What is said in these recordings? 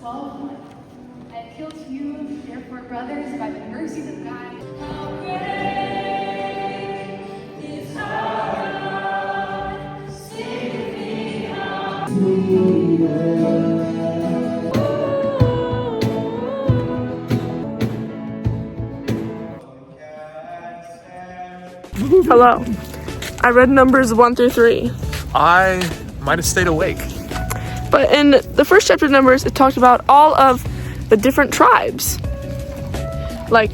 12 1. I appeal to you, therefore, brothers, by the mercies of God. How great is our God. Sing with me, Hello. I read numbers 1 through 3. I might have stayed awake. But in the first chapter of Numbers, it talked about all of the different tribes. Like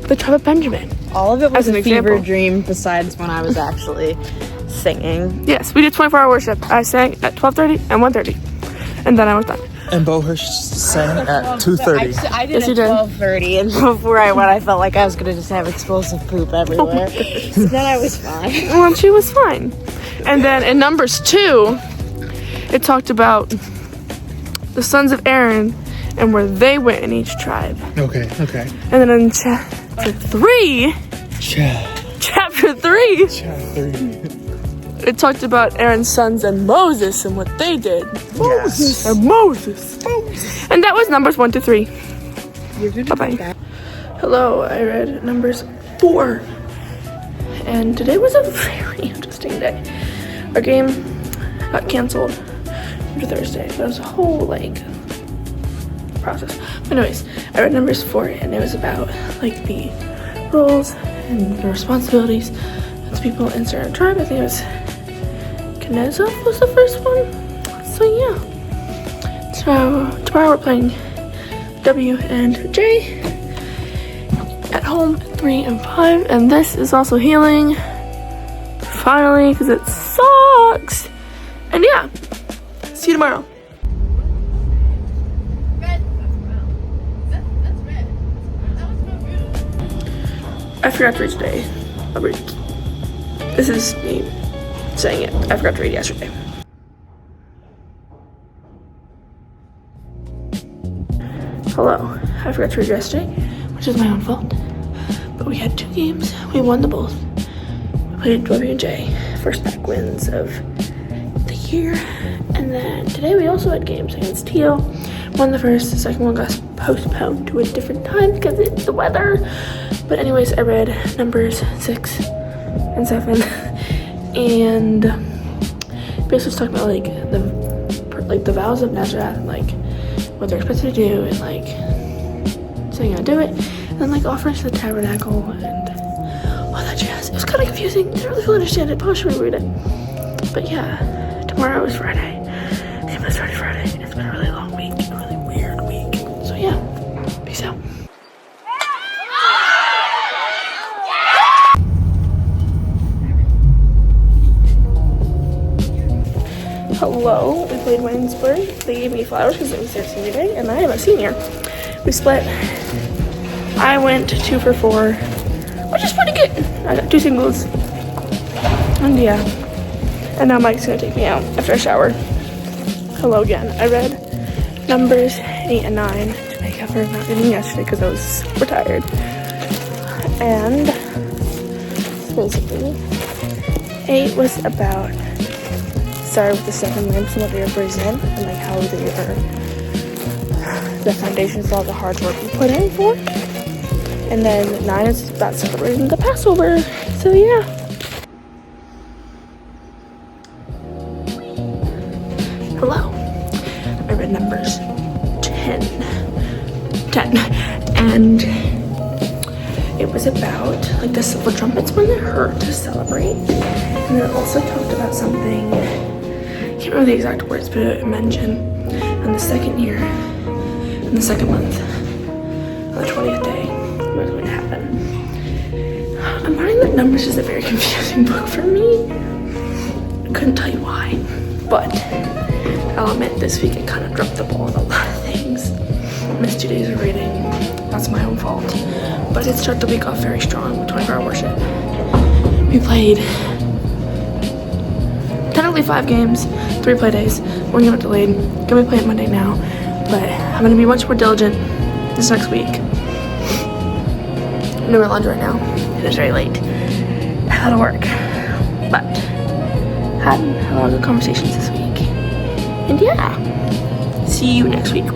the tribe of Benjamin. All of it was As an a fever example. dream besides when I was actually singing. Yes, we did 24-hour worship. I sang at 12:30 and 1:30. And then I was done. And Bohurst sang at 2:30. I did Yes, you at did. 12:30, and before I went, I felt like I was gonna just have explosive poop everywhere. So then I was fine. Well, she was fine. And then in Numbers 2, it talked about the sons of Aaron and where they went in each tribe. Okay. And then in chapter 3, it talked about Aaron's sons and Moses and what they did. Moses. Moses. And that was Numbers 1 to 3. Bye-bye. Hello, I read Numbers 4. And today was a very interesting day. Our game got canceled after Thursday. That was a whole, process. But anyways, I read Numbers 4, and it was about, the roles and the responsibilities of people in certain tribe. I think it was Kenezah was the first one. So, yeah. So, tomorrow we're playing W and J at home at 3 and 5. And this is also healing. Finally, because it sucks. And yeah, see you tomorrow. I forgot to read today. I'll read. This is me saying it. I forgot to read yesterday. Hello. I forgot to read yesterday, which is my own fault. But we had 2 games. We won them both. We played W&J. First back wins of the year. And then today we also had games against Teal. Won the first, the second one got postponed to a different time because it's the weather. But anyways, I read Numbers 6 and 7. And basically was talking about the vows of Nazareth and what they're expected to do and saying how to do it. And then offering to the tabernacle and all that jazz. It was kind of confusing. I didn't really understand it. Probably should reread it. But yeah, tomorrow is Friday. It was already Friday. It's been a really long week, a really weird week. So yeah, peace out. Hello, we played Waynesburg. They gave me flowers because it was their senior day, and I am a senior. We split. I went 2 for 4, which is pretty good. I got 2 singles. And yeah. And now Mike's gonna take me out after a shower. Hello again. I read Numbers 8 and 9 to make up for not reading yesterday because I was super tired. And basically, 8 was about started with the 7 lamps and what they represent and how they are the foundation for all the hard work we put in for. And then 9 is about celebrating the Passover. So yeah. Hello. I read Numbers 10. And it was about the silver trumpets when they're heard to celebrate. And then it also talked about something, I can't remember the exact words, but it mentioned on the second year, in the second month, on the 20th day, what was going to happen. I'm finding that Numbers is a very confusing book for me. I couldn't tell you why, but I'll admit this week I kind of dropped the ball on a lot of things. Missed 2 days of reading. That's my own fault. But it started the week off very strong with 24-hour worship. We played technically 5 games, 3 play days. 1 game delayed. Gonna be playing Monday now. But I'm gonna be much more diligent this next week. I'm doing my laundry right now. It is very late. I had to work. But had a lot of good conversations this week. And yeah. See you next week.